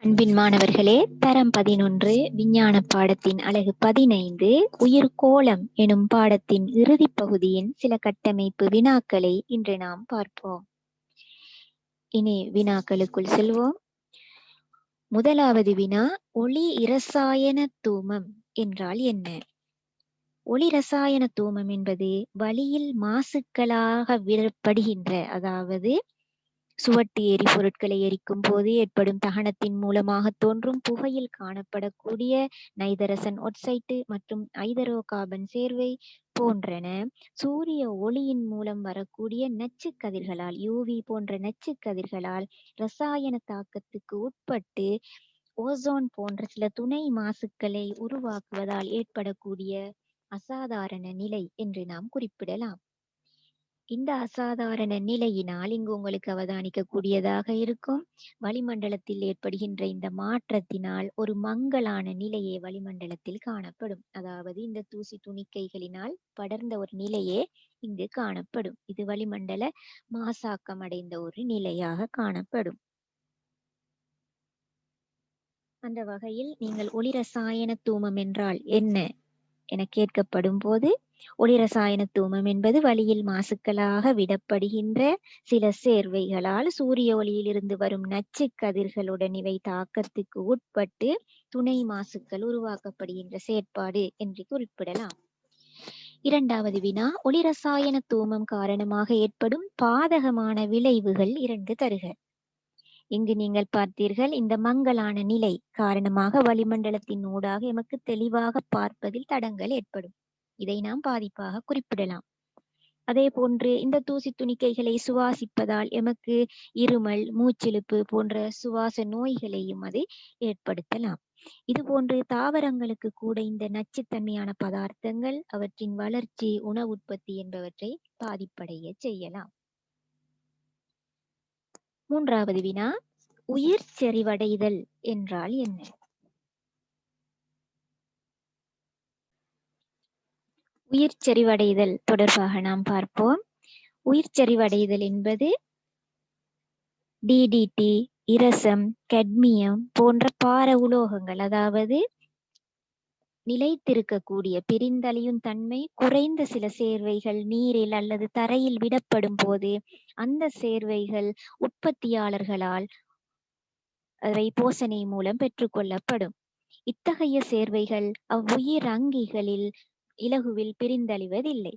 அன்பின் மாணவர்களே, தரம் 11 விஞ்ஞான பாடத்தின் அலகு 15 உயிர்கோளம் எனும் பாடத்தின் இறுதிப் பகுதியின் சில கட்டமைப்பு வினாக்களை இன்று நாம் பார்ப்போம். இனி வினாக்களுக்குள் செல்வோம். முதலாவது வினா, ஒளி இரசாயன தூமம் என்றால் என்ன? ஒளி இரசாயன தூமம் என்பது வளியில் மாசுக்களாக விடப்படுகின்ற, அதாவது சுவட்டு எரிபொருட்களை எரிக்கும் போது ஏற்படும் தகனத்தின் மூலமாக தோன்றும் புகையில் காணப்படக்கூடிய நைதரசன் ஒட்சைட்டு மற்றும் ஐதரோ கார்பன் சேர்வை போன்றன சூரிய ஒளியின் மூலம் வரக்கூடிய நச்சு கதிர்களால், யூவி போன்ற நச்சு கதிர்களால் இரசாயன தாக்கத்துக்கு உட்பட்டு ஓசோன் போன்ற சில துணை மாசுக்களை உருவாக்குவதால் ஏற்படக்கூடிய அசாதாரண நிலை என்று நாம் குறிப்பிடலாம். இந்த அசாதாரண நிலையினால் இங்கு உங்களுக்கு அவதானிக்க கூடியதாக இருக்கும், வளிமண்டலத்தில் ஏற்படுகின்ற இந்த மாற்றத்தினால் ஒரு மங்கலான நிலையே வளிமண்டலத்தில் காணப்படும். அதாவது இந்த தூசி துணிக்கைகளினால் படர்ந்த ஒரு நிலையே இங்கு காணப்படும். இது வளிமண்டல மாசாக்கம் அடைந்த ஒரு நிலையாக காணப்படும். அந்த வகையில் நீங்கள் ஒளி ரசாயன தூமம் என்றால் என்ன என கேட்கப்படும் போது, ஒளி ரசாயன தூமம் என்பது வளியில் மாசுக்களாக விடப்படுகின்ற சில சேர்வைகளால் சூரிய ஒளியில் இருந்து வரும் நச்சு கதிர்களுடன் இவை தாக்கத்துக்கு உட்பட்டு துணை மாசுக்கள் உருவாக்கப்படுகின்ற செயற்பாடு என்று குறிப்பிடலாம். இரண்டாவது வினா, ஒளி ரசாயன தூமம் காரணமாக ஏற்படும் பாதகமான விளைவுகள் 2 தருக. இங்கு நீங்கள் பார்த்தீர்கள், இந்த மங்கலான நிலை காரணமாக வளிமண்டலத்தின் ஊடாக எமக்கு தெளிவாக பார்ப்பதில் தடங்கள் ஏற்படும். இதை நாம் பாதிப்பாக குறிப்பிடலாம். அதே போன்று இந்த தூசி துணிக்கைகளை சுவாசிப்பதால் எமக்கு இருமல், மூச்சிழுப்பு போன்ற சுவாச நோய்களையும் அது ஏற்படுத்தலாம். இது போன்று தாவரங்களுக்கு கூட இந்த நச்சுத்தன்மையான பதார்த்தங்கள் அவற்றின் வளர்ச்சி, உணவு உற்பத்தி என்பவற்றை பாதிப்படைய செய்யலாம். மூன்றாவது வினா, உயிர் செறிவடைதல் என்றால் என்ன? உயிர் செறிவடைதல் தொடர்பாக நாம் பார்ப்போம். உயிர் செறிவடைதல் என்பது டிடிடி, இரசம், கட்மியம் போன்ற பார உலோகங்கள், அதாவது நிலைத்திருக்கக்கூடிய பிரிந்தழியும் தன்மை குறைந்த சில சேர்வைகள் நீரில் அல்லது தரையில் விடப்படும் போது அந்த சேர்வைகள் உற்பத்தியாளர்களால் அவை போசனை மூலம் பெற்றுக்கொள்ளப்படும். இத்தகைய சேர்வைகள் அவ்வுயிர் அங்கிகளில் இலகுவில் பிரிந்தழிவதில்லை.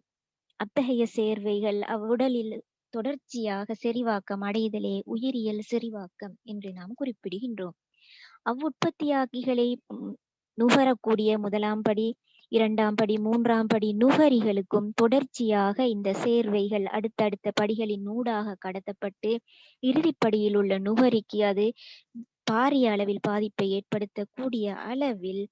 அத்தகைய சேர்வைகள் அவ்வுடலில் தொடர்ச்சியாக செறிவாக்கம் அடைதலே உயிரியல் செறிவாக்கம் என்று நாம் குறிப்பிடுகின்றோம். அவ்வுற்பத்தியாக்கிகளை நுகரக்கூடிய 1ஆம் படி, 2ஆம் படி, 3ஆம் படி நுகரிகளுக்கும் தொடர்ச்சியாக இந்த சேர்வைகள் அடுத்தடுத்த படிகளின் ஊடாக கடத்தப்பட்டு இறுதிப்படியில் உள்ள நுகரிக்கு அது பாரிய அளவில் பாதிப்பை ஏற்படுத்தக்கூடிய அளவில்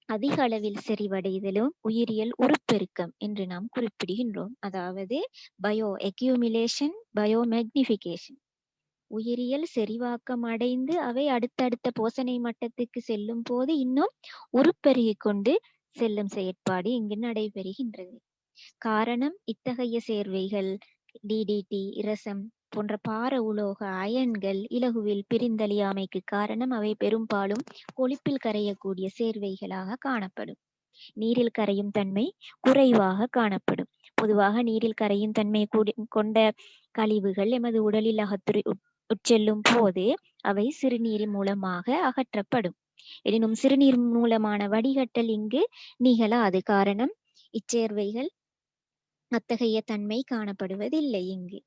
அதிக அளவில் செறிவடைதலும் உயிரியல் உருப்பெருக்கம் என்று நாம் குறிப்பிடுகின்றோம். அதாவது பயோ அக்யூமிலேஷன், பயோ மேக்னிஃபிகேஷன். உயிரியல் செறிவாக்கம் அடைந்து அவை அடுத்தடுத்த போசனை மட்டத்துக்கு செல்லும் போது இன்னும் உருப்பெருகி கொண்டு செல்லும் செயற்பாடு இங்கு நடைபெறுகின்றது. காரணம், இத்தகைய சேர்வைகள் டிடிடி, இரசம் போன்ற பார உலோக அயன்கள் இலகுவில் பிரிந்தழியாமைக்கு காரணம் அவை பெரும்பாலும் கொழுப்பில் கரையக்கூடிய சேர்வைகளாக காணப்படும். நீரில் கரையும் தன்மை குறைவாக காணப்படும். பொதுவாக நீரில் கரையும் தன்மை கொண்ட கழிவுகள் எமது உடலில் உட்செல்லும் போது அவை சிறுநீர் மூலமாக அகற்றப்படும். எனினும் சிறுநீர் மூலமான வடிகட்டல் இங்கு நிகழாது. காரணம், இச்சேர்வைகள் அத்தகைய தன்மை காணப்படுவதில்லை. இங்கு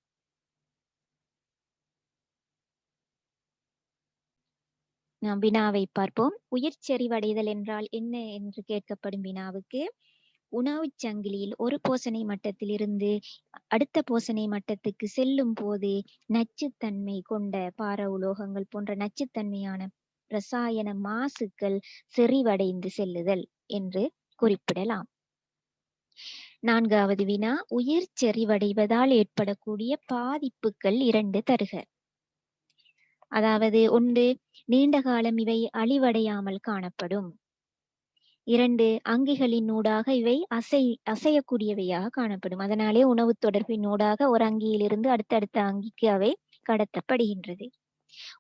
நாம் வினாவை பார்ப்போம். உயிர் செறிவடைதல் என்றால் என்ன என்று கேட்கப்படும் வினாவுக்கு, உணவுச் சங்கிலியில் ஒரு போசனை மட்டத்தில் இருந்து அடுத்த போசனை மட்டத்துக்கு செல்லும் போது நச்சுத்தன்மை கொண்ட பார உலோகங்கள் போன்ற நச்சுத்தன்மையான இரசாயன மாசுக்கள் செறிவடைந்து செல்லுதல் என்று குறிப்பிடலாம். 4வது வினா, உயிர் செறிவடைவதால் ஏற்படக்கூடிய பாதிப்புகள் 2 தருக. அதாவது 1, நீண்ட காலம் இவை அழிவடையாமல் காணப்படும். 2, அங்கிகளின் ஊடாக இவை அசையக்கூடியவையாக காணப்படும். அதனாலே உணவு தொடர்பின் ஊடாக ஒரு அங்கியிலிருந்து அடுத்தடுத்த அங்கிக்கு அவை கடத்தப்படுகின்றது.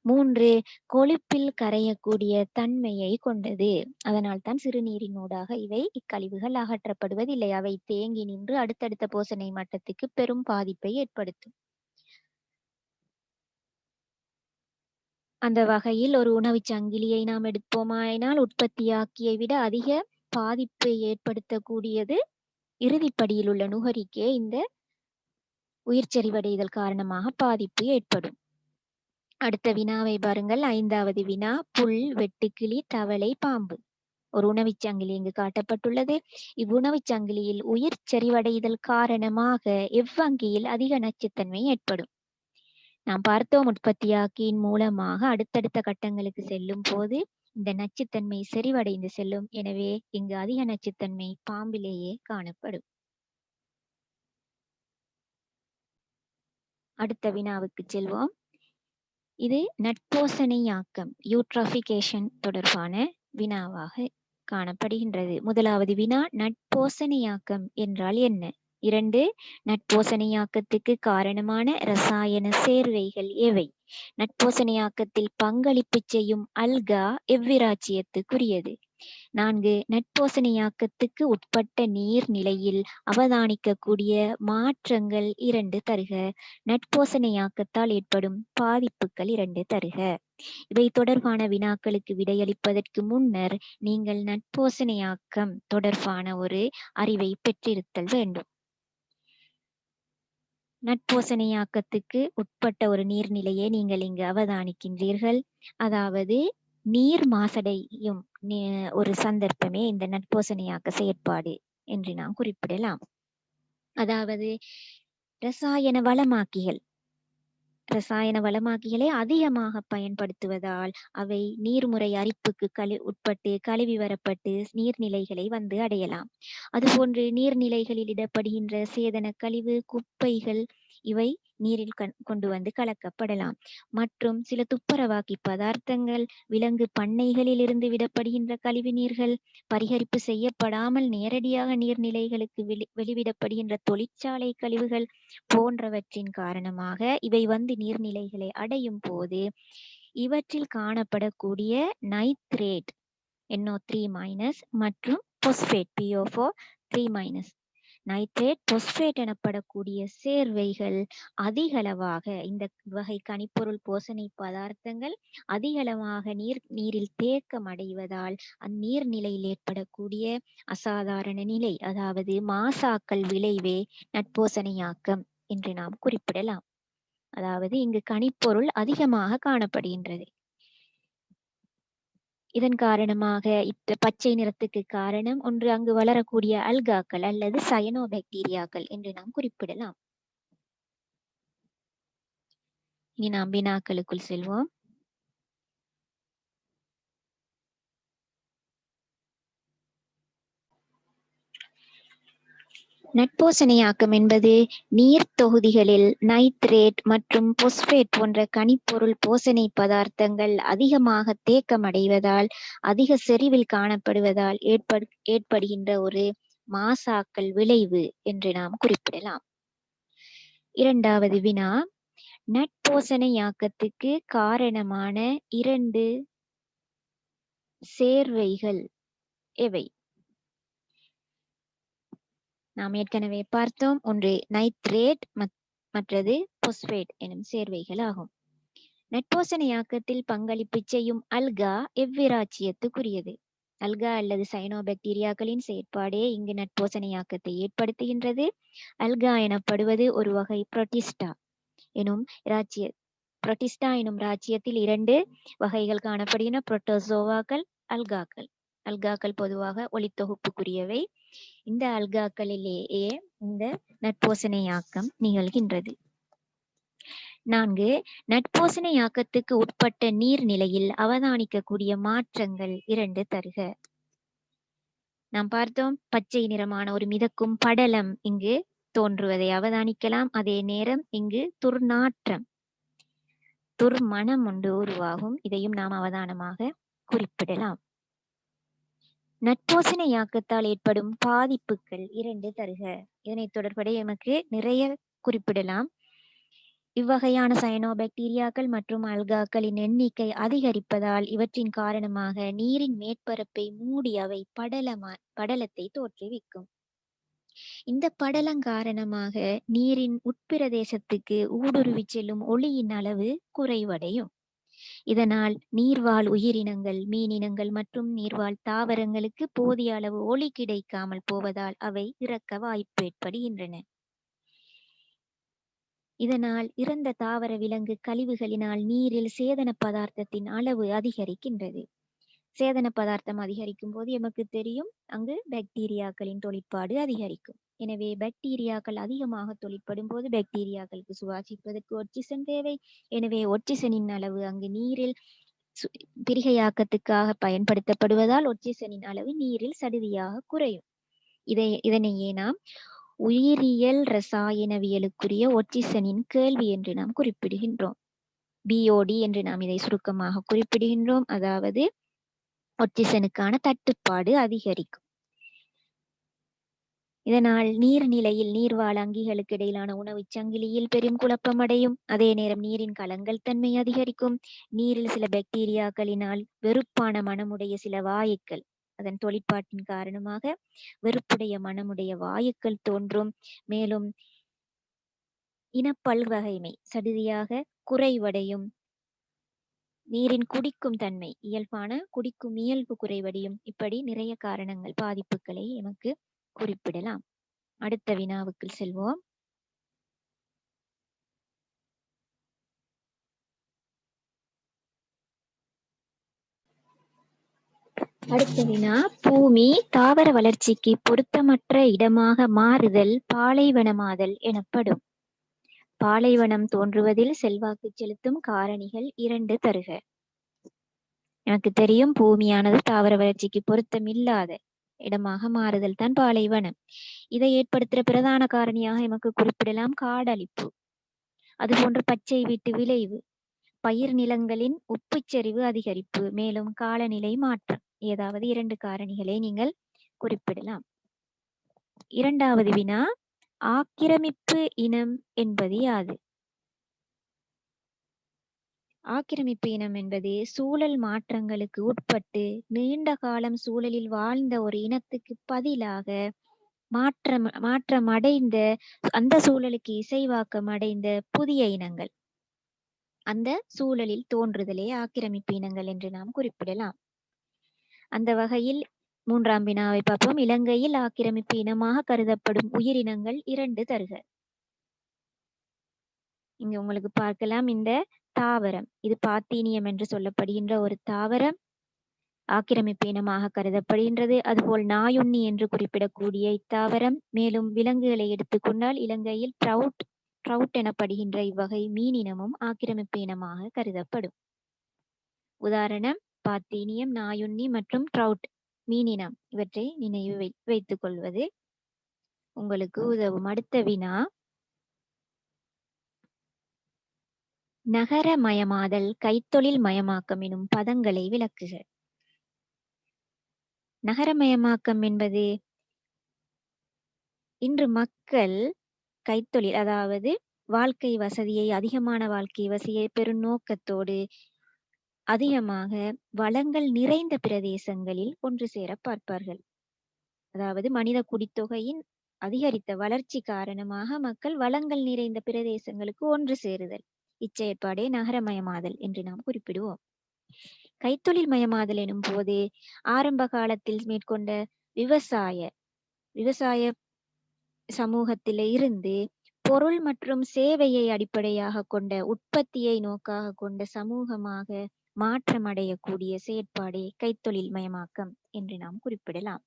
3 கொழுப்பில் கரையக்கூடிய தன்மையை கொண்டது. அதனால் தான் சிறுநீரினூடாக இக்கழிவுகள் அகற்றப்படுவதில்லை. அவை தேங்கி நின்று அடுத்தடுத்த போசனை மட்டத்துக்கு பெரும் பாதிப்பை ஏற்படுத்தும். அந்த வகையில் ஒரு உணவுச் சங்கிலியை நாம் எடுப்போமாயினால் உற்பத்தியாக்கியை விட அதிக பாதிப்பை ஏற்படுத்தக்கூடியது இறுதிப்படியில் உள்ள நுகரிக்கே இந்த உயிர்ச்செறிவடைதல் காரணமாக பாதிப்பு ஏற்படும். அடுத்த வினாவை பாருங்கள். 5வது வினா. புல், வெட்டுக்கிளி, தவளை, பாம்பு. ஒரு உணவுச் சங்கிலி இங்கு காட்டப்பட்டுள்ளது. இவ்வுணவுச் சங்கிலியில் உயிர் செறிவடைதல் காரணமாக எவ்வங்கியில் அதிக நச்சுத்தன்மை ஏற்படும்? நாம் பார்த்தோம், உற்பத்தியாக்கியின் மூலமாக அடுத்தடுத்த கட்டங்களுக்கு செல்லும் போது இந்த நச்சுத்தன்மை செறிவடைந்து செல்லும். எனவே இங்கு அதிக நச்சுத்தன்மை பாம்பிலேயே காணப்படும். அடுத்த வினாவுக்கு செல்வோம். இது நட்போசனையாக்கம் யூட்ராஃபிகேஷன் தொடர்பான வினாவாக காணப்படுகின்றது. முதலாவது வினா, நட்போசனையாக்கம் என்றால் என்ன? 2 நட்போசனையாக்கத்துக்கு காரணமான இரசாயன சேர்வைகள் எவை? நட்போசனையாக்கத்தில் பங்களிப்பு செய்யும் அல்கா எவ்விராச்சியத்துக்குரியது? 4 நட்போசனையாக்கத்துக்கு உட்பட்ட நீர்நிலையில் அவதானிக்கக்கூடிய மாற்றங்கள் 2 தருக. நட்போசனையாக்கத்தால் ஏற்படும் பாதிப்புகள் 2 தருக. இவை தொடர்பான வினாக்களுக்கு விடையளிப்பதற்கு முன்னர் நீங்கள் நட்போசனையாக்கம் தொடர்பான ஒரு அறிவை பெற்றிருத்தல் வேண்டும். நட்போசனையாக்கத்துக்கு உட்பட்ட ஒரு நீர்நிலையை நீங்கள் இங்கு அவதானிக்கின்றீர்கள். அதாவது நீர் மாசடையும் ஒரு சந்தர்ப்பமே இந்த நட்போசனையாக்க செயற்பாடு என்று நாம் குறிப்பிடலாம். அதாவது ரசாயன வளமாக்கிகளை அதிகமாக பயன்படுத்துவதால் அவை நீர்முறை அரிப்புக்கு உட்பட்டு கழுவி வரப்பட்டு நீர்நிலைகளை வந்து அடையலாம். அதுபோன்று நீர்நிலைகளில் இடப்படுகின்ற சேதன கழிவு, குப்பைகள் இவை நீரில் கொண்டு வந்து கலக்கப்படலாம். மற்றும் சில துப்புரவாக்கி பதார்த்தங்கள், விலங்கு பண்ணைகளில் இருந்து விடப்படுகின்ற கழிவு நீர்கள், பரிகரிப்பு செய்யப்படாமல் நேரடியாக நீர்நிலைகளுக்கு வெளிவிடப்படுகின்ற தொழிற்சாலை கழிவுகள் போன்றவற்றின் காரணமாக இவை வந்து நீர்நிலைகளை அடையும் போது இவற்றில் காணப்படக்கூடிய நைட்ரேட் NO3- மற்றும் பொஸ்பேட் PO4 நைட்ரேட், பொஸ்பேட் எனப்படக்கூடிய சேர்வைகள் அதிகளவாக இந்த வகை கனிப்பொருள் போசனை பதார்த்தங்கள் அதிகளவாக நீரில் தேக்கம் அடைவதால் அந்நீர்நிலையில் ஏற்படக்கூடிய அசாதாரண நிலை, அதாவது மாசாக்கல் விளைவே நட்போசனையாக்கம் என்று நாம் குறிப்பிடலாம். அதாவது இங்கு கனிப்பொருள் அதிகமாக காணப்படுகின்றது. இதன் காரணமாக பச்சை நிறத்துக்கு காரணம் ஒன்று அங்கு வளரக்கூடிய அல்காக்கள் அல்லது சயனோபாக்டீரியாக்கள் என்று நாம் குறிப்பிடலாம். இனி நாம் வினாக்களுக்குள் செல்வோம். நட்போசனையாக்கம் என்பது நீர் தொகுதிகளில் நைட்ரேட் மற்றும் பொஸ்பேட் போன்ற கனிப்பொருள் போசனை பதார்த்தங்கள் அதிகமாக தேக்கமடைவதால் அதிக செறிவில் காணப்படுவதால் ஏற்படுகின்ற ஒரு மாசாக்கல் விளைவு என்று நாம் குறிப்பிடலாம். 2வது வினா, நட்போசனையாக்கத்துக்கு காரணமான 2 சேர்வைகள் எவை? நாம் ஏற்கனவே பார்த்தோம், ஒன்று நைட்ரேட் மற்றது பொஸ்பேட் எனும் சேர்வைகள் ஆகும். நட்போசனையாக்கத்தில் பங்களிப்பு செய்யும் அல்கா எவ்விராச்சியத்துக்குரியது? அல்கா அல்லது சயனோபாக்டீரியாக்களின் செயற்பாடே இங்கு நட்போசனையாக்கத்தை ஏற்படுத்துகின்றது. அல்கா எனப்படுவது ஒரு வகை புரோட்டிஸ்டா எனும் ராச்சியத்தில் 2 வகைகள் காணப்படுகின்றன, புரோட்டோசோவாக்கள், அல்காக்கள். அல்காக்கள் பொதுவாக ஒளித்தொகுப்புக்குரியவை. இந்த அல்காக்களிலேயே இந்த நட்போசனையாக்கம் நிகழ்கின்றது. 4 நட்போசனையாக்கத்துக்கு உட்பட்ட நீர்நிலையில் அவதானிக்கக்கூடிய மாற்றங்கள் 2 தருக. நாம் பார்த்தோம், பச்சை நிறமான ஒரு மிதக்கும் படலம் இங்கு தோன்றுவதை அவதானிக்கலாம். அதே நேரம் இங்கு துர்மணம் ஒன்று உருவாகும். இதையும் நாம் அவதானமாக குறிப்பிடலாம். நட்போசனையாக்கத்தால் ஏற்படும் பாதிப்புகள் 2 தருக. இதனை தொடர்புடைய எமக்கு நிறைய குறிப்பிடலாம். இவ்வகையான சயனோபாக்டீரியாக்கள் மற்றும் அல்காக்களின் எண்ணிக்கை அதிகரிப்பதால் இவற்றின் காரணமாக நீரின் மேற்பரப்பை மூடி அவை படலத்தை தோற்றுவிக்கும். இந்த படலம் காரணமாக நீரின் உட்பிரதேசத்துக்கு ஊடுருவி செல்லும் ஒளியின் அளவு குறைவடையும். இதனால் நீர்வாழ் உயிரினங்கள், மீனினங்கள் மற்றும் நீர்வாழ் தாவரங்களுக்கு போதிய அளவு ஒளி கிடைக்காமல் போவதால் அவை இறக்க வாய்ப்பு ஏற்படுகின்றன. இதனால் இறந்த தாவர விலங்கு கழிவுகளினால் நீரில் சேதன பதார்த்தத்தின் அளவு அதிகரிக்கின்றது. சேதன பதார்த்தம் அதிகரிக்கும் போது எமக்கு தெரியும் அங்கு பாக்டீரியாக்களின் தொழிற்பாடு அதிகரிக்கும். எனவே பாக்டீரியாக்கள் அதிகமாக தொழிற்படும் போது பாக்டீரியாக்களுக்கு சுவாசிப்பதற்கு ஒட்சிசன் தேவை. எனவே ஒட்சிசனின் அளவு அங்கு நீரில் பிரிகையாக்கத்துக்காக பயன்படுத்தப்படுவதால் ஒட்சிசனின் அளவு நீரில் சடுதியாக குறையும். இதனையே நாம் உயிரியல் ரசாயனவியலுக்குரிய ஒட்சிசனின் கேள்வி என்று நாம் குறிப்பிடுகின்றோம். பிஓடி என்று நாம் இதை சுருக்கமாக குறிப்பிடுகின்றோம். அதாவது ஒட்சிசனுக்கான தட்டுப்பாடு அதிகரிக்கும். இதனால் நீர்நிலையில் நீர்வாழ் அங்கிகளுக்கு இடையிலான உணவு சங்கிலியில் பெரும் குழப்பமடையும். அதே நேரம் நீரின் கலங்கல் தன்மை அதிகரிக்கும். நீரில் சில பாக்டீரியாக்களினால் வெறுப்பான மனமுடைய சில வாயுக்கள், அதன் தொழிற்பாட்டின் காரணமாக வெறுப்புடைய மனமுடைய வாயுக்கள் தோன்றும். மேலும் இனப்பல்வகைமை சடுதியாக குறைவடையும். நீரின் குடிக்கும் தன்மை, இயல்பான குடிக்கும் இயல்பு குறைவடையும். இப்படி நிறைய காரணங்கள், பாதிப்புகளை எமக்கு குறிப்பிடலாம். அடுத்த வினாவுக்கு செல்வோம். அடுத்த வினா, பூமி தாவர வளர்ச்சிக்கு பொருத்தமற்ற இடமாக மாறுதல் பாலைவனமாதல் எனப்படும். பாலைவனம் தோன்றுவதில் செல்வாக்கு செலுத்தும் காரணிகள் 2 தருக. எனக்கு தெரியும் பூமியானது தாவர வளர்ச்சிக்கு பொருத்தமில்லாத இடமாக மாறுதல் தான் பாலைவனம். இதை ஏற்படுத்துகிற பிரதான காரணியாக எமக்கு குறிப்பிடலாம் காடழிப்பு, அதுபோன்று பச்சை வீட்டு விளைவு, பயிர் நிலங்களின் உப்புச்சரிவு அதிகரிப்பு, மேலும் காலநிலை மாற்றம். ஏதாவது 2 காரணிகளை நீங்கள் குறிப்பிடலாம். இரண்டாவது வினா, ஆக்கிரமிப்பு இனம் என்பது யாது? ஆக்கிரமிப்பு இனம் என்பது சூழல் மாற்றங்களுக்கு உட்பட்டு நீண்ட காலம் சூழலில் வாழ்ந்த ஒரு இனத்துக்கு பதிலாக மாற்றமடைந்த, அந்த சூழலுக்கு இசைவாக்கம் அடைந்த புதிய இனங்கள், அந்த சூழலில் தோன்றுதலே ஆக்கிரமிப்பு இனங்கள் என்று நாம் குறிப்பிடலாம். அந்த வகையில் 3ஆம் வினாவை பார்ப்போம். இலங்கையில் ஆக்கிரமிப்பு இனமாக கருதப்படும் உயிரினங்கள் 2 தருக. இங்க உங்களுக்கு பார்க்கலாம், இந்த தாவரம், இது பாத்தீனியம் என்று சொல்லப்படுகின்ற ஒரு தாவரம் ஆக்கிரமிப்பு இனமாக கருதப்படுகின்றது. அதுபோல் நாயுண்ணி என்று குறிப்பிடக்கூடிய இத்தாவரம். மேலும் விலங்குகளை எடுத்துக்கொண்டால் இலங்கையில் ட்ரவுட் எனப்படுகின்ற இவ்வகை மீனினமும் ஆக்கிரமிப்பு இனமாக கருதப்படும். உதாரணம் பாத்தீனியம், நாயுண்ணி மற்றும் ட்ரவுட் மீனினம். இவற்றை நினைவு வைத்துக் கொள்வது உங்களுக்கு உதவும். அடுத்த வினா, நகரமயமாதல் கைத்தொழில் மயமாக்கம் எனும் பதங்களை விளக்குக. நகரமயமாக்கம் என்பது இன்று மக்கள் கைத்தொழில், அதாவது வாழ்க்கை வசதியை, அதிகமான வாழ்க்கை வசதியை பெரும் நோக்கத்தோடு அதிகமாக வளங்கள் நிறைந்த பிரதேசங்களில் ஒன்று சேர பார்ப்பார்கள். அதாவது மனித குடித்தொகையின் அதிகரித்த வளர்ச்சி காரணமாக மக்கள் வளங்கள் நிறைந்த பிரதேசங்களுக்கு ஒன்று சேருதல், இச்செயற்பாடே நகரமயமாதல் என்று நாம் குறிப்பிடுவோம். கைத்தொழில் மயமாதல் எனும் போது ஆரம்ப காலத்தில் மேற்கொண்ட விவசாய சமூகத்தில இருந்து பொருள் மற்றும் சேவையை அடிப்படையாக கொண்ட உற்பத்தியை நோக்காக கொண்ட சமூகமாக மாற்றமடையக்கூடிய செயற்பாடே கைத்தொழில் மயமாக்கம் என்று நாம் குறிப்பிடலாம்.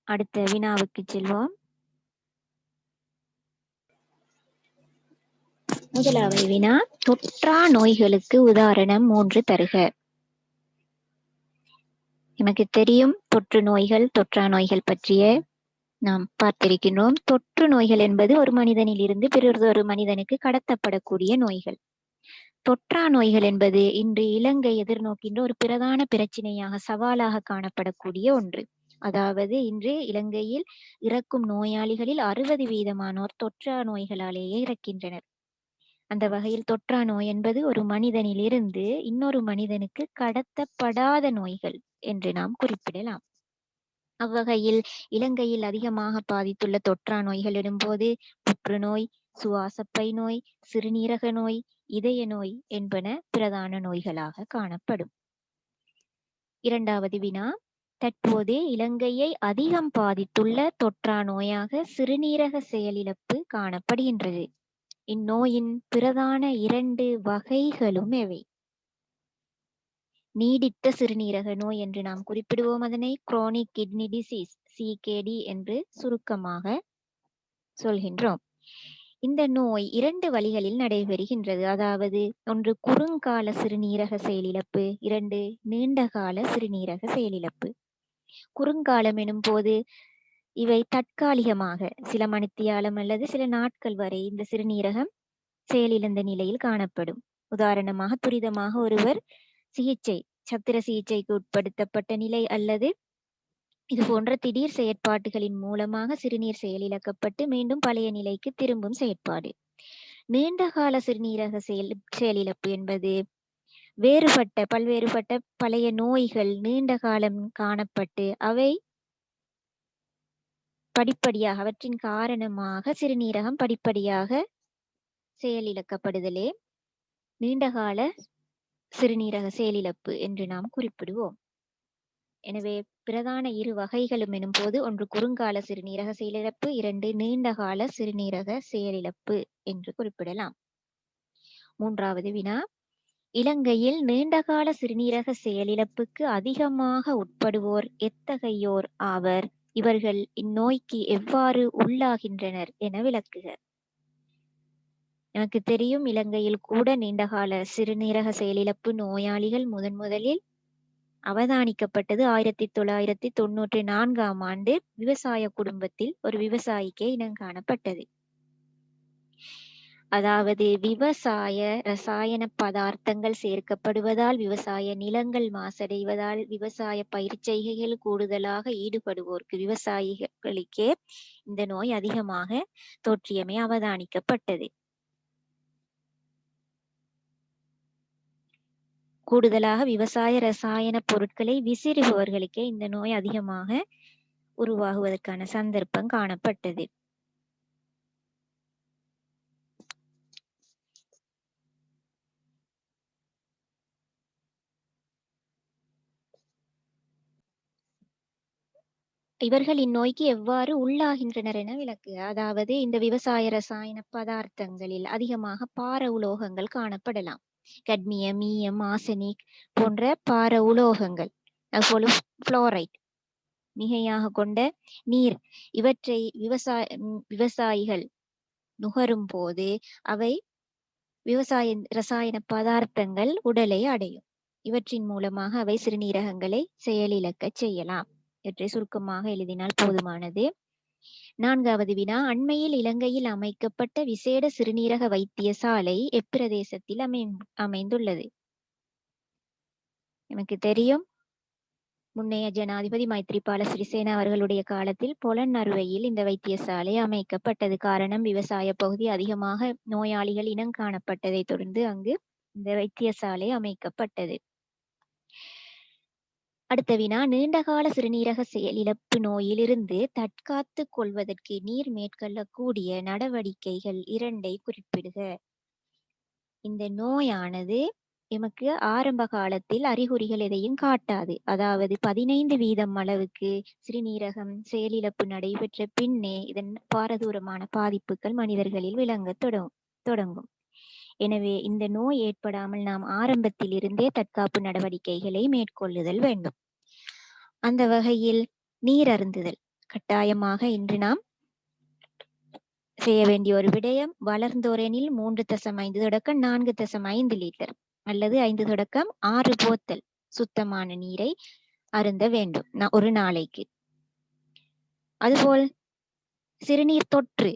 அடுத்த வினாவுக்கு செல்வோம். முதலாவது வினா, தொற்றா நோய்களுக்கு உதாரணம் 3 தருக. நமக்கு தெரியும் தொற்று நோய்கள், தொற்றா நோய்கள் பற்றிய நாம் பார்த்திருக்கின்றோம். தொற்று நோய்கள் என்பது ஒரு மனிதனில் இருந்து பிறரொரு மனிதனுக்கு கடத்தப்படக்கூடிய நோய்கள். தொற்றா நோய்கள் என்பது இன்று இலங்கை எதிர்நோக்கின்ற ஒரு பிரதான பிரச்சனையாக, சவாலாக காணப்படக்கூடிய ஒன்று. அதாவது இன்று இலங்கையில் இறக்கும் நோயாளிகளில் 60% தொற்றா நோய்களாலேயே இறக்கின்றனர். அந்த வகையில் தொற்றா நோய் என்பது ஒரு மனிதனிலிருந்து இன்னொரு மனிதனுக்கு கடத்தப்படாத நோய்கள் என்று நாம் குறிப்பிடலாம். அவ்வகையில் இலங்கையில் அதிகமாக பாதித்துள்ள தொற்றா நோய்கள் எனும்போது புற்றுநோய், சுவாசப்பை நோய், சிறுநீரக நோய், இதய நோய் என்பன பிரதான நோய்களாக காணப்படும். இரண்டாவது வினா, தற்போது இலங்கையை அதிகம் பாதித்துள்ள தொற்றா நோயாக சிறுநீரக செயலிழப்பு காணப்படுகின்றது. இந்நோயின் பிரதான 2 வகைகளும் எவை? நீடித்த சிறுநீரக நோய் என்று நாம் குறிப்பிடுவோம். அதனை குரோனிக் கிட்னி டிசீஸ் CKD என்று சுருக்கமாக சொல்கின்றோம். இந்த நோய் 2 வழிகளில் நடைபெறுகின்றது. அதாவது ஒன்று குறுங்கால சிறுநீரக செயலிழப்பு, 2 நீண்டகால சிறுநீரக செயலிழப்பு. குறுங்காலம் எனும் போது இவை தற்காலிகமாக சில மணித்தியாலம் அல்லது சில நாட்கள் வரை இந்த சிறுநீரகம் செயலிழந்த நிலையில் காணப்படும். உதாரணமாக துரிதமாக ஒருவர் சத்திர சிகிச்சைக்கு உட்படுத்தப்பட்ட நிலை அல்லது இது போன்ற திடீர் செயற்பாடுகளின் மூலமாக சிறுநீர் செயலிழக்கப்பட்டு மீண்டும் பழைய நிலைக்கு திரும்பும் செயற்பாடு. நீண்டகால சிறுநீரக செயலிழப்பு என்பது பல்வேறுபட்ட பழைய நோய்கள் நீண்ட காலம் காணப்பட்டு அவை படிப்படியாக அவற்றின் காரணமாக சிறுநீரகம் படிப்படியாக செயலிழக்கப்படுதலே நீண்டகால சிறுநீரக செயலிழப்பு என்று நாம் குறிப்பிடுவோம். எனவே பிரதான 2 வகைகளும் எனும் போது ஒன்று குறுங்கால சிறுநீரக செயலிழப்பு, 2 நீண்டகால சிறுநீரக செயலிழப்பு என்று குறிப்பிடலாம். மூன்றாவது வினா, இலங்கையில் நீண்டகால சிறுநீரக செயலிழப்புக்கு அதிகமாக உட்படுவோர் எத்தகையோர் ஆவர்? இவர்கள் இந்நோய்க்கு எவ்வாறு உள்ளாகின்றனர் என விளக்குக. எனக்கு தெரியும், இலங்கையில் கூட நீண்டகால சிறுநீரக செயலிழப்பு நோயாளிகள் முதலில் அவதானிக்கப்பட்டது 1994ஆம் ஆண்டு விவசாய குடும்பத்தில் ஒரு விவசாயிக்கே இனம் காணப்பட்டது. அதாவது விவசாய ரசாயன பதார்த்தங்கள் சேர்க்கப்படுவதால், விவசாய நிலங்கள் மாசடைவதால், விவசாய பயிர் செய்கைகள் கூடுதலாக ஈடுபடுவோருக்கு விவசாயிகளுக்கே இந்த நோய் அதிகமாக தோற்றியமே அவதானிக்கப்பட்டது. கூடுதலாக விவசாய ரசாயன பொருட்களை விசிறுபவர்களுக்கே இந்த நோய் அதிகமாக உருவாகுவதற்கான சந்தர்ப்பம் காணப்பட்டது. இவர்கள் இந்நோய்க்கு எவ்வாறு உள்ளாகின்றனர் என விளக்குக. அதாவது இந்த விவசாய ரசாயன பதார்த்தங்களில் அதிகமாக பார உலோகங்கள் காணப்படலாம். கட்மியம், ஈயம், ஆர்சனிக் போன்ற பார உலோகங்கள், அதுபோல புளோரைட் மிகையாக கொண்ட நீர் இவற்றை விவசாயிகள் நுகரும் போது அவை விவசாய ரசாயன பதார்த்தங்கள் உடலை அடையும். இவற்றின் மூலமாக அவை சிறுநீரகங்களை செயலிழக்க செய்யலாம். இவற்றை சுருக்கமாக எழுதினால் போதுமானது. நான்காவது வினா, அண்மையில் இலங்கையில் அமைக்கப்பட்ட விசேட சிறுநீரக வைத்தியசாலை எப்பிரதேசத்தில் அமைந்துள்ளது? எனக்கு தெரியும், முன்னைய ஜனாதிபதி மைத்ரிபால சிறிசேன அவர்களுடைய காலத்தில் பொலன்னறுவையில் இந்த வைத்தியசாலை அமைக்கப்பட்டது. காரணம், விவசாய பகுதி அதிகமாக நோயாளிகள் இனம் காணப்பட்டதை தொடர்ந்து அங்கு இந்த வைத்தியசாலை அமைக்கப்பட்டது. அடுத்த வினா, நீண்டகால சிறுநீரக செயலிழப்பு நோயிலிருந்து தற்காத்துக் கொள்வதற்கு நீர் மேற்கொள்ளக்கூடிய நடவடிக்கைகள் 2ஐ குறிப்பிடுக. இந்த நோயானது எமக்கு ஆரம்ப காலத்தில் அறிகுறிகள் எதையும் காட்டாது. அதாவது 15% அளவுக்கு சிறுநீரகம் செயலிழப்பு நடைபெற்ற பின்னே இதன் பாரதூரமான பாதிப்புகள் மனிதர்களில் விளங்க தொடங்கும். எனவே இந்த நோய் ஏற்படாமல் நாம் ஆரம்பத்தில் இருந்தே தற்காப்பு நடவடிக்கைகளை மேற்கொள்ளுதல் வேண்டும். அந்த வகையில் நீர் அருந்துதல் கட்டாயமாக இன்று நாம் செய்ய வேண்டிய ஒரு விடயம். வளர்ந்தோரெனில் 3.5 தொடக்கம் 4.5 லிட்டர் அல்லது 5 தொடக்கம் 6 போத்தல் சுத்தமான நீரை அருந்த வேண்டும் ஒரு நாளைக்கு. அதுபோல் சிறுநீர் தொற்று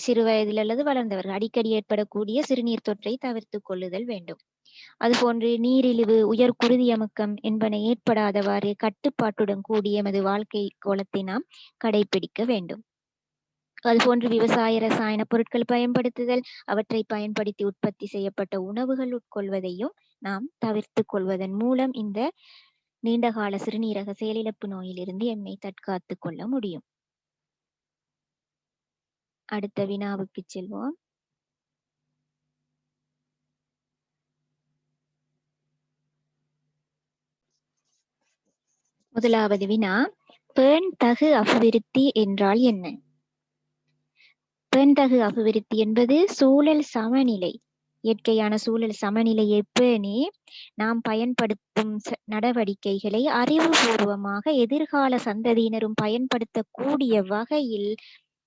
சிறு வயதில் அல்லது வளர்ந்தவர்கள் அடிக்கடி ஏற்படக்கூடிய சிறுநீர் தொற்றை தவிர்த்து கொள்ளுதல் வேண்டும். அதுபோன்று நீரிழிவு, உயர் குருதியமுக்கம் என்பன ஏற்படாதவாறு கட்டுப்பாட்டுடன் கூடிய எமது வாழ்க்கை கோலத்தை நாம் கடைபிடிக்க வேண்டும். அதுபோன்று விவசாய ரசாயன பொருட்கள் பயன்படுத்துதல், அவற்றை பயன்படுத்தி உற்பத்தி செய்யப்பட்ட உணவுகள் உட்கொள்வதையும் நாம் தவிர்த்து கொள்வதன் மூலம் இந்த நீண்டகால சிறுநீரக செயலிழப்பு நோயிலிருந்து எம்மை தற்காத்துக் கொள்ள முடியும். அடுத்த வினாவுக்கு செல்வோம். முதலாவது வினா, பேண்தகு அபிவிருத்தி என்றால் என்ன? பேண்தகு அபிவிருத்தி என்பது சூழல் சமநிலை, இயற்கையான சூழல் சமநிலையை பேணி நாம் பயன்படுத்தும் நடவடிக்கைகளை அறிவுபூர்வமாக எதிர்கால சந்ததியினரும் பயன்படுத்தக்கூடிய வகையில்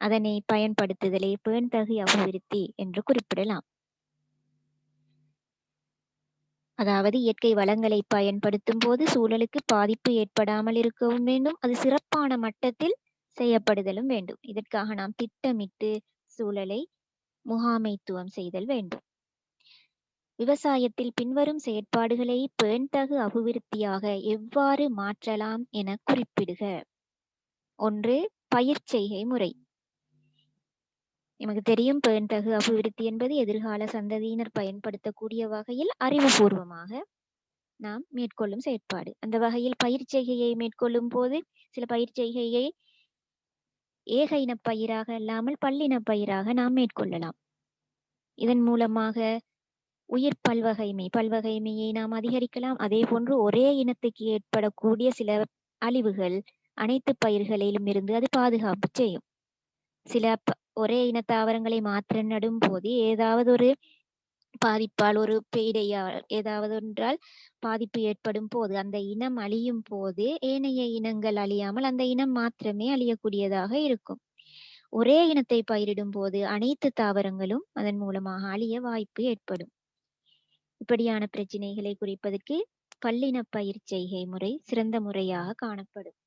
அதனை பயன்படுத்துதலே பேண்தகு அபிவிருத்தி என்று குறிப்பிடலாம். அதாவது இயற்கை வளங்களை பயன்படுத்தும் போது சூழலுக்கு பாதிப்பு ஏற்படாமல் இருக்கவும் வேண்டும், அது சிறப்பான மட்டத்தில் செய்யப்படுதலும் வேண்டும். இதற்காக நாம் திட்டமிட்டு சூழலை முகாமைத்துவம் செய்தல் வேண்டும். விவசாயத்தில் பின்வரும் செயற்பாடுகளை பேண்தகு அபிவிருத்தியாக எவ்வாறு மாற்றலாம் என குறிப்பிடுக. 1. பயிர் செய்கை முறை. நமக்கு தெரியும், பேண்தகு அபிவிருத்தி என்பது எதிர்கால சந்ததியினர் பயன்படுத்தக்கூடிய வகையில் அறிவுபூர்வமாக நாம் மேற்கொள்ளும் செயற்பாடு. அந்த வகையில் பயிர் செய்கையை மேற்கொள்ளும் போது சில பயிர் செய்கையை ஏக இனப் பயிராக அல்லாமல் பல்லின பயிராக நாம் மேற்கொள்ளலாம். இதன் மூலமாக உயிர் பல்வகைமையை நாம் அதிகரிக்கலாம். அதே போன்று ஒரே இனத்துக்கு ஏற்படக்கூடிய சில அழிவுகள் அனைத்து பயிர்களிலும் இருந்து அது பாதுகாப்பு செய்யும். சில ஒரே இன தாவரங்களை மாத்திரம் நடும் போது ஏதாவது ஒரு பாதிப்பால், ஒரு பேடையால், ஏதாவது ஒன்றால் பாதிப்பு ஏற்படும் போது அந்த இனம் அழியும் போது ஏனைய இனங்கள் அழியாமல் அந்த இனம் மாத்திரமே அழியக்கூடியதாக இருக்கும். ஒரே இனத்தை பயிரிடும் போது அனைத்து தாவரங்களும் அதன் மூலமாக அழிய வாய்ப்பு ஏற்படும். இப்படியான பிரச்சனைகளை குறிப்பதற்கு பல்லின பயிர் செய்கை முறை சிறந்த முறையாக காணப்படும்.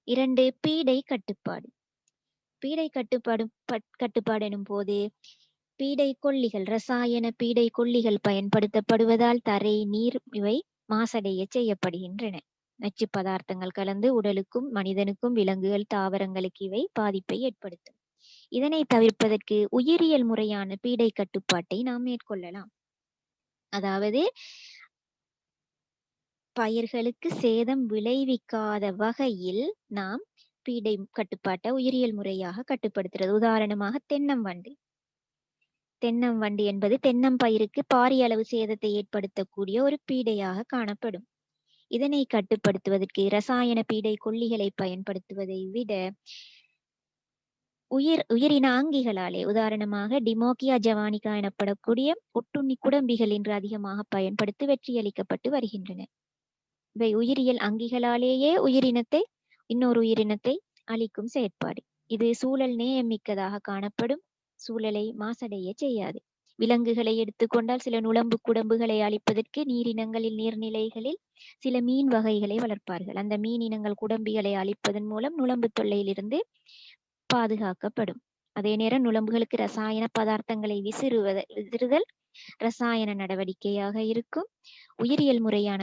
2. பீடை கட்டுப்பாடு. பீடை கட்டுப்பாடு எனும் போது பீடை கொல்லிகள், ரசாயன பீடை கொல்லிகள் பயன்படுத்தப்படுவதால் தரை, நீர் இவை மாசடைய செய்யப்படுகின்றன. நச்சு பதார்த்தங்கள் கலந்து உடலுக்கும் மனிதனுக்கும் விலங்குகள் தாவரங்களுக்கு இவை பாதிப்பை ஏற்படுத்தும். இதனை தவிர்ப்பதற்கு உயிரியல் முறையான பீடை கட்டுப்பாட்டை நாம் மேற்கொள்ளலாம். அதாவது பயிர்களுக்கு சேதம் விளைவிக்காத வகையில் நாம் பீடை கட்டுப்பாட்டை உயிரியல் முறையாக கட்டுப்படுத்துறது. உதாரணமாக தென்னவண்டி என்பது தென்னம்பயிருக்கு பாரிய அளவு சேதத்தை ஏற்படுத்தக்கூடிய ஒரு பீடையாக காணப்படும். இதனை கட்டுப்படுத்துவதற்கு இரசாயன பீடை கொல்லிகளை பயன்படுத்துவதை விட உயிரின அங்கிகளாலே, உதாரணமாக டிமோக்கியா ஜவானிகா எனப்படக்கூடிய ஒட்டுண்ணி குடம்பிகள் இன்று அதிகமாக பயன்படுத்தி வெற்றியளிக்கப்பட்டு வருகின்றன. இவை உயிரியல் அங்கிகளாலேயே இன்னொரு உயிரினத்தை அழிக்கும் செயற்பாடு. இது சூழல் நேயமிக்கதாக காணப்படும், சூழலை மாசடைய செய்யாது. விலங்குகளை எடுத்துக்கொண்டால் சில நுளம்பு குடம்புகளை அழிப்பதற்கு நீரினங்களில், நீர்நிலைகளில் சில மீன் வகைகளை வளர்ப்பார்கள். அந்த மீன் இனங்கள் குடம்பிகளை அழிப்பதன் மூலம் நுளம்பு தொல்லையிலிருந்து பாதுகாக்கப்படும். அதே நேரம் நுளம்புகளுக்கு ரசாயன பதார்த்தங்களை விசிறுதல் ரசாயன நடவடிக்கையாக இருக்கும். உயிரியல் முறையான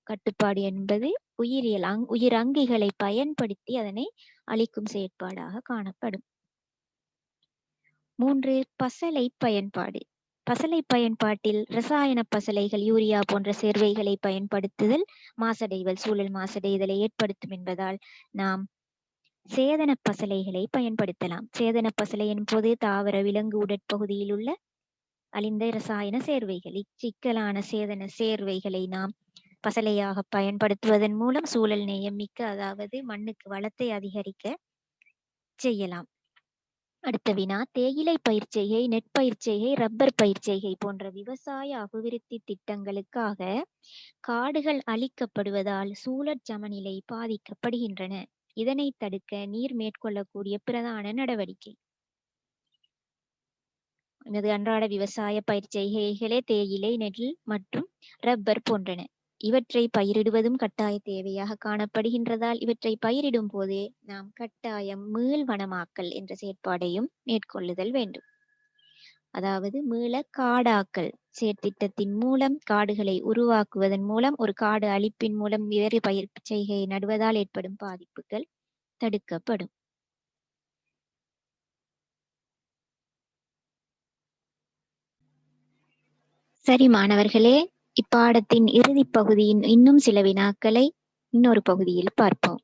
கட்டுப்பாடு என்பது உயிர் அங்கிகளை பயன்படுத்தி அதனை அழிக்கும் செயற்பாடாக காணப்படும். 3. பசலை பயன்பாடு. பசலை பயன்பாட்டில் ரசாயன பசலைகள், யூரியா போன்ற சேர்வைகளை பயன்படுத்துதல் சூழல் மாசடைதலை ஏற்படுத்தும் என்பதால் நாம் சேதன பசலைகளை பயன்படுத்தலாம். சேதன பசலை என்பது தாவர விலங்கு உடற்பகுதியில் உள்ள அழிந்த ரசாயன சேர்வைகள். இச்சிக்கலான சேதன சேர்வைகளை நாம் பசலையாக பயன்படுத்துவதன் மூலம் சூழல் நேயமிக்க, அதாவது மண்ணுக்கு வளத்தை அதிகரிக்க செய்யலாம். அடுத்த வினா, தேயிலை பயிர் செய்கை, நெற்பயிர் செய்கை, ரப்பர் பயிர் செய்கை போன்ற விவசாய அபிவிருத்தி திட்டங்களுக்காக காடுகள் அழிக்கப்படுவதால் சூழற் சமநிலை பாதிக்கப்படுகின்றன. இதனை தடுக்க நீர் மேற்கொள்ளக்கூடிய பிரதான நடவடிக்கை. எனது அன்றாட விவசாய பயிர் செய்கைகளே தேயிலை, நெல் மற்றும் ரப்பர் போன்றன. இவற்றை பயிரிடுவதும் கட்டாய தேவையாக காணப்படுகின்றதால் இவற்றை பயிரிடும் போதே நாம் கட்டாயம் மீள்வனமாக்கல் என்ற செயற்பாடையும் மேற்கொள்ளுதல் வேண்டும். அதாவது மீள காடாக்கல் செயற்திட்டத்தின் மூலம் காடுகளை உருவாக்குவதன் மூலம் ஒரு காடு அழிப்பின் மூலம் வேறு பயிர் செய்கையை நடுவதால் ஏற்படும் பாதிப்புகள் தடுக்கப்படும். சரி மாணவர்களே, இப்பாடத்தின் இறுதி பகுதியின் இன்னும் சில வினாக்களை இன்னொரு பகுதியில் பார்ப்போம்.